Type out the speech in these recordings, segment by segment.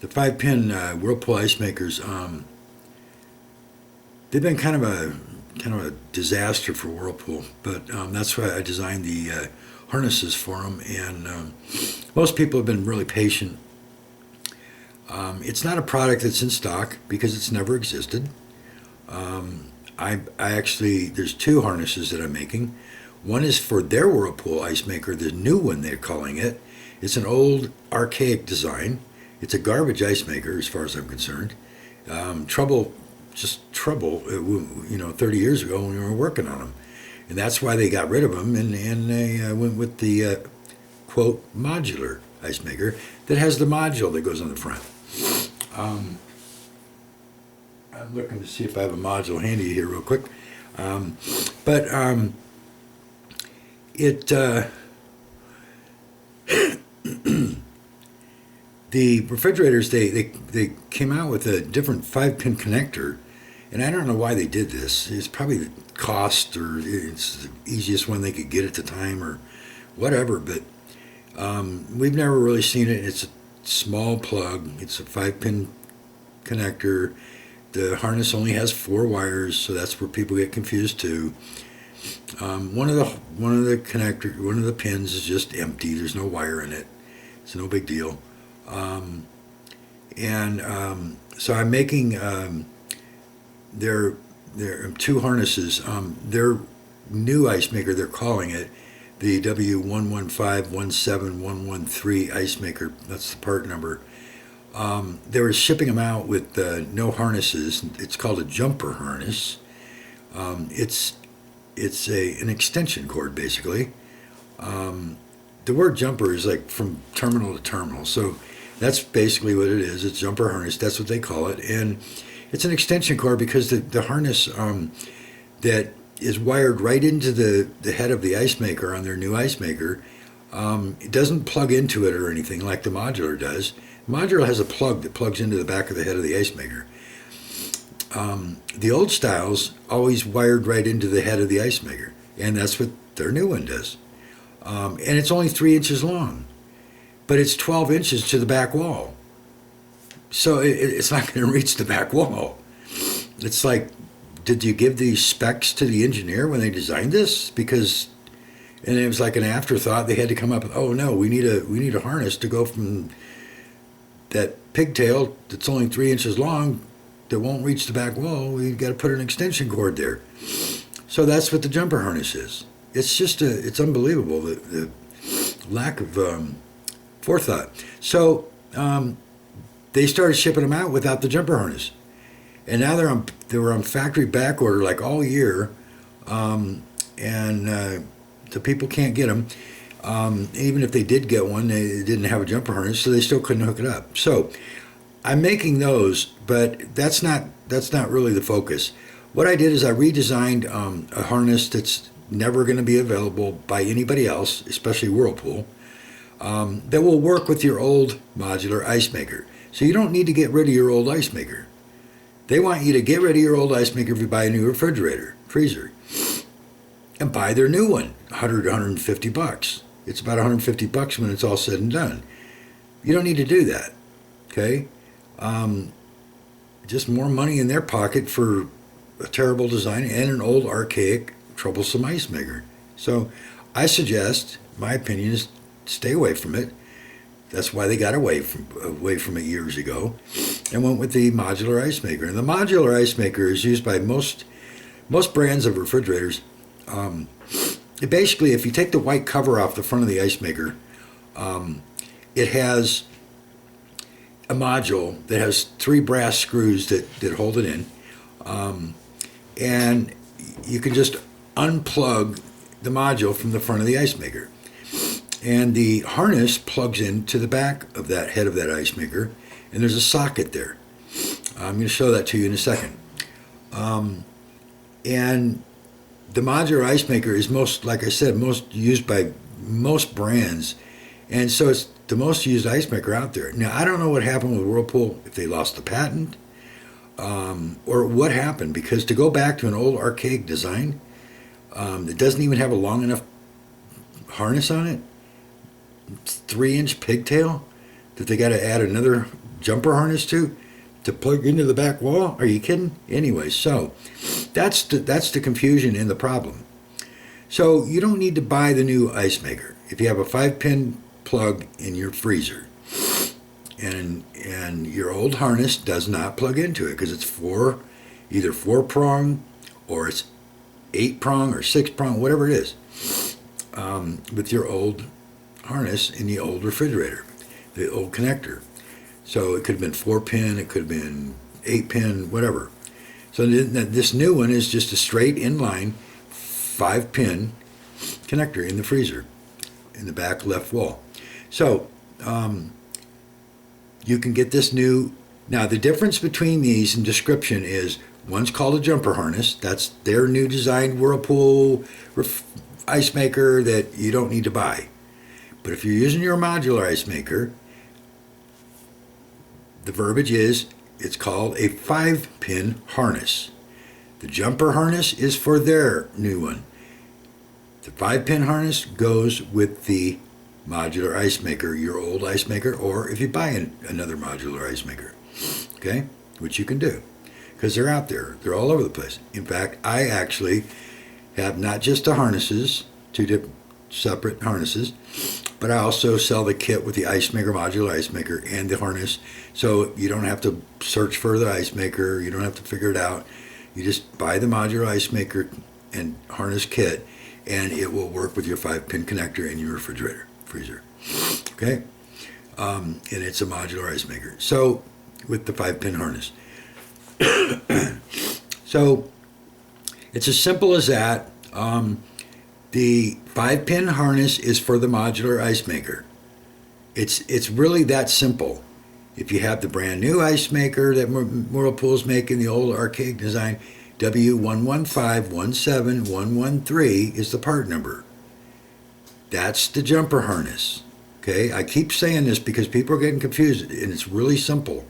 The 5-pin Whirlpool ice makers, they've been kind of a disaster for Whirlpool, but that's why I designed the harnesses for them, and most people have been really patient. It's not a product that's in stock because it's never existed. I actually, there's two harnesses that I'm making. One is for their Whirlpool ice maker, the new one they're calling it. It's an old archaic design. It's a garbage ice maker as far as I'm concerned. Trouble, 30 years ago when we were working on them. And that's why they got rid of them, and they went with the, quote, modular ice maker that has the module that goes on the front. I'm looking to see if I have a module handy here real quick. But the refrigerators, they came out with a different 5-pin connector, and I don't know why they did this. It's probably the cost, or it's the easiest one they could get at the time, or whatever, but we've never really seen it. It's a small plug. It's a 5-pin connector. The harness only has 4 wires, so that's where people get confused too. One of the pins is just empty. There's no wire in it. It's no big deal. So I'm making their 2 harnesses. Their new ice maker, they're calling it the W11517113 ice maker. That's the part number. They were shipping them out with no harnesses. It's called a jumper harness. It's an extension cord, basically. The word jumper is like from terminal to terminal. So that's basically what it is. It's jumper harness. That's what they call it. And it's an extension cord because the harness that is wired right into the head of the ice maker on their new ice maker, it doesn't plug into it or anything like the modular does. Modular has a plug that plugs into the back of the head of the ice maker. The old styles always wired right into the head of the ice maker, and that's what their new one does. And it's only 3 inches long, but it's 12 inches to the back wall. So it's not going to reach the back wall. It's like, did you give these specs to the engineer when they designed this? Because, and it was like an afterthought. They had to come up with, oh no, we need a harness to go from that pigtail that's only 3 inches long that won't reach the back wall. We've got to put an extension cord there. So that's what the jumper harness is. It's just it's unbelievable, the lack of forethought. So they started shipping them out without the jumper harness, and now they were on factory back order like all year, and the people can't get them. Even if they did get one, they didn't have a jumper harness, so they still couldn't hook it up. So I'm making those, but that's not really the focus. What I did is I redesigned a harness that's never going to be available by anybody else, especially Whirlpool, that will work with your old modular ice maker. So you don't need to get rid of your old ice maker. They want you to get rid of your old ice maker if you buy a new freezer, and buy their new one, $100, $150. It's about $150 when it's all said and done. You don't need to do that, okay? Just more money in their pocket for a terrible design and an old, archaic, troublesome ice maker. So I suggest, my opinion is, stay away from it. That's why they got away from it years ago and went with the modular ice maker. And the modular ice maker is used by most brands of refrigerators. Basically, if you take the white cover off the front of the ice maker, it has a module that has 3 brass screws that hold it in. And you can just unplug the module from the front of the ice maker. And the harness plugs into the back of that head of that ice maker, and there's a socket there. I'm going to show that to you in a second. And the modular ice maker is most used by most brands, and so it's the most used ice maker out there. Now, I don't know what happened with Whirlpool, if they lost the patent, or what happened, because to go back to an old archaic design that doesn't even have a long enough harness on it, 3-inch pigtail, that they got to add another jumper harness to plug into the back wall? Are you kidding? Anyway, so that's the confusion and the problem. So you don't need to buy the new ice maker. If you have a 5-pin plug in your freezer and your old harness does not plug into it because it's either 4-prong or it's 8-prong or 6-prong, whatever it is, with your old harness in the old refrigerator, the old connector. So it could have been 4-pin, it could have been 8-pin, whatever. So this new one is just a straight inline 5-pin connector in the freezer, in the back left wall. So you can get this new. Now the difference between these in description is one's called a jumper harness. That's their new designed Whirlpool ice maker that you don't need to buy. But if you're using your modular ice maker, the verbiage is it's called a 5-pin harness. The jumper harness is for their new one. The 5-pin harness goes with the modular ice maker, your old ice maker, or if you buy another modular ice maker, okay, which you can do because they're out there. They're all over the place. In fact, I actually have not just the harnesses, two separate harnesses, but I also sell the kit with the ice maker, modular ice maker, and the harness. So you don't have to search for the ice maker. You don't have to figure it out. You just buy the modular ice maker and harness kit, and it will work with your 5-pin connector in your freezer. Okay? And it's a modular ice maker. So, with the 5-pin harness. So, it's as simple as that. The 5-pin harness is for the modular ice maker. It's really that simple. If you have the brand new ice maker that Whirlpool's making, the old archaic design, W11517113 is the part number. That's the jumper harness. Okay, I keep saying this because people are getting confused, and it's really simple.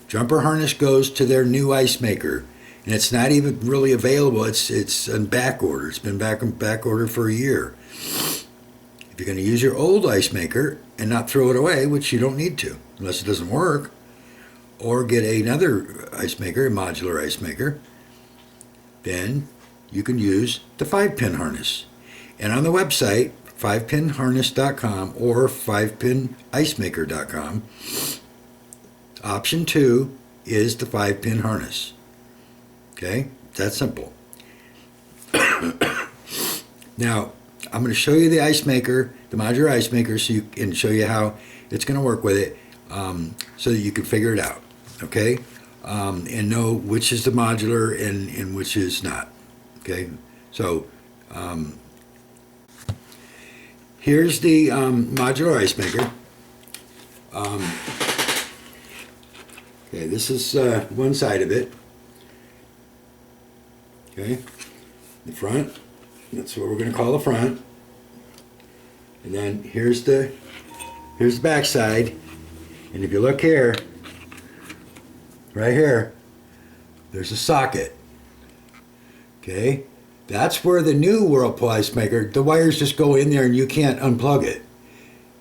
Jumper harness goes to their new ice maker, and it's not even really available. It's on back order. It's been back order for a year. If you're going to use your old ice maker and not throw it away, which you don't need to, unless it doesn't work, or get another ice maker, a modular ice maker, then you can use the 5-pin harness. And on the website, 5pinharness.com or 5pinicemaker.com, option 2 is the 5-pin harness. Okay, that's simple. Now, I'm going to show you the ice maker, the modular ice maker, and show you how it's going to work with it, so that you can figure it out. Okay, and know which is the modular and which is not. Okay, so here's the modular ice maker. Okay, this is one side of it. Okay, the front. That's what we're going to call the front. And then here's the back side. And if you look here, right here, there's a socket. Okay, that's where the new Whirlpool ice maker, the wires just go in there and you can't unplug it.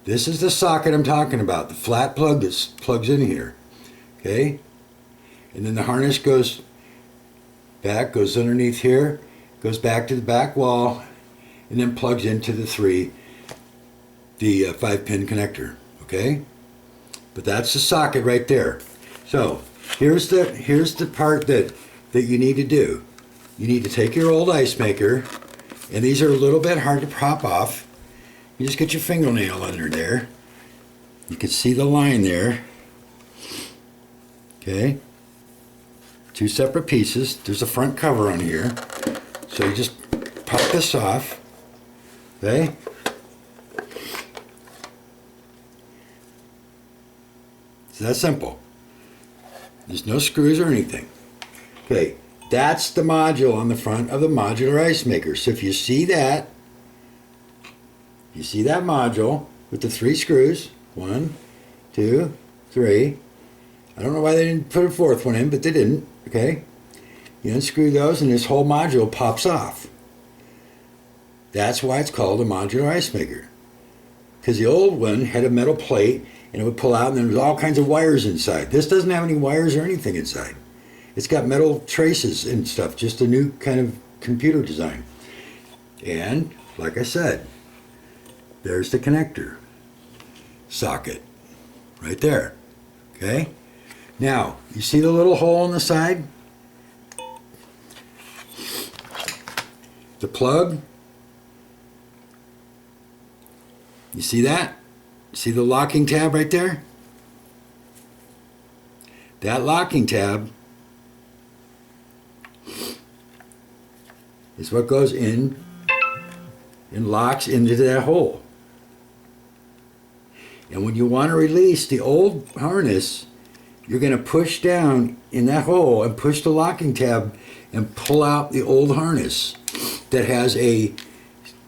This is the socket I'm talking about, the flat plug that plugs in here. Okay, and then the harness goes back, goes underneath here, goes back to the back wall, and then plugs into the 5-pin connector. Okay, but that's the socket right there. So here's the part that you need to do. You need to take your old ice maker, and these are a little bit hard to pop off. You just get your fingernail under there. You can see the line there. Okay, 2 separate pieces. There's a front cover on here, so you just pop this off. Okay, it's that simple. There's no screws or anything. Okay, that's the module on the front of the modular ice maker. So if you see that module with the 3 screws, 1, 2, 3. I don't know why they didn't put a 4th one in, but they didn't. Okay, you unscrew those and this whole module pops off. That's why it's called a modular ice maker, because the old one had a metal plate and it would pull out, and there's all kinds of wires inside. This doesn't have any wires or anything inside. It's got metal traces and stuff, just a new kind of computer design. And like I said, there's the connector socket right there. Okay? Now, you see the little hole on the side? The plug? You see that? See the locking tab right there? That locking tab is what goes in and locks into that hole. And when you want to release the old harness, you're going to push down in that hole and push the locking tab and pull out the old harness that has a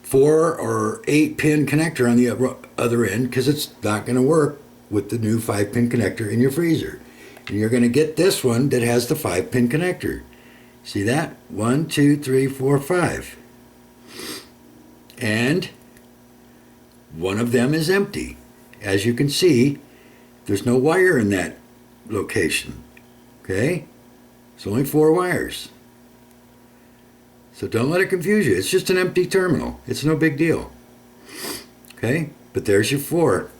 4 or 8 pin connector on the other end, because it's not going to work with the new 5-pin connector in your freezer. And you're going to get this one that has the 5-pin connector. See that? 1, 2, 3, 4, 5. And one of them is empty. As you can see, there's no wire in that location. Okay? It's only 4 wires. So don't let it confuse you. It's just an empty terminal. It's no big deal. Okay? But there's your 4.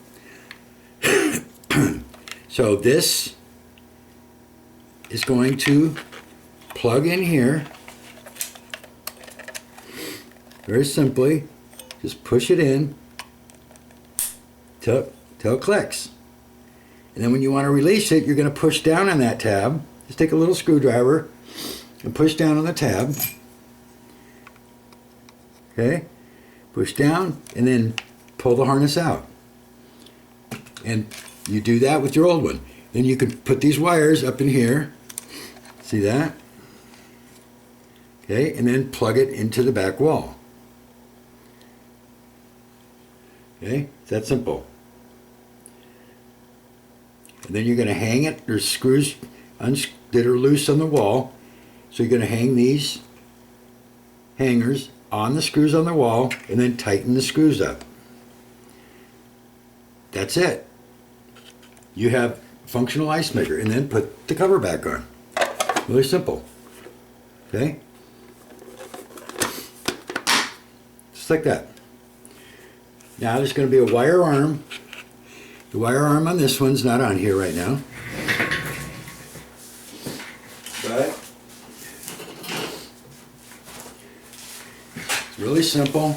So this is going to plug in here. Very simply, just push it in till it clicks. And then when you want to release it, you're going to push down on that tab. Just take a little screwdriver and push down on the tab. Okay? Push down and then pull the harness out. And you do that with your old one. Then you can put these wires up in here. See that? Okay? And then plug it into the back wall. Okay? It's that simple. And then you're going to hang it. There's screws that are loose on the wall. So you're going to hang these hangers on the screws on the wall and then tighten the screws up. That's it. You have functional ice maker, and then put the cover back on. Really simple. Okay? Just like that. Now there's going to be a wire arm. The wire arm on this one's not on here right now. But it's really simple.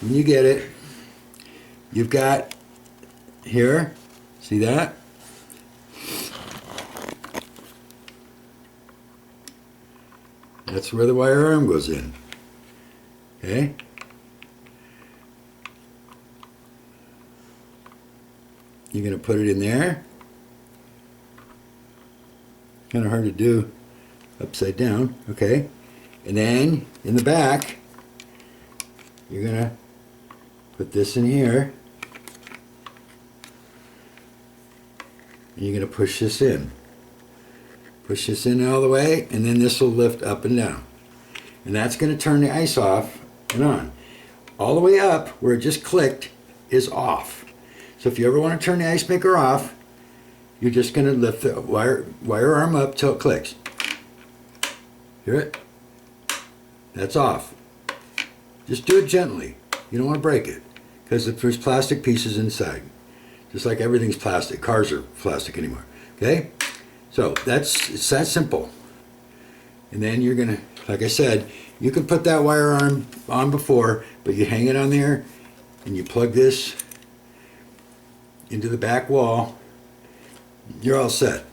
When you get it, you've got here, see that? That's where the wire arm goes in. Okay? You're going to put it in there. Kind of hard to do upside down. Okay? And then in the back, you're going to put this in here. And you're going to push this in. Push this in all the way, and then this will lift up and down. And that's going to turn the ice off and on. All the way up, where it just clicked, is off. So if you ever want to turn the ice maker off, you're just going to lift the wire arm up till it clicks. Hear it? That's off. Just do it gently. You don't want to break it, because there's plastic pieces inside. Just like everything's plastic. Cars are plastic anymore. Okay? So it's that simple. And then you're going to, like I said, you can put that wire arm on before, but you hang it on there and you plug this into the back wall. You're all set.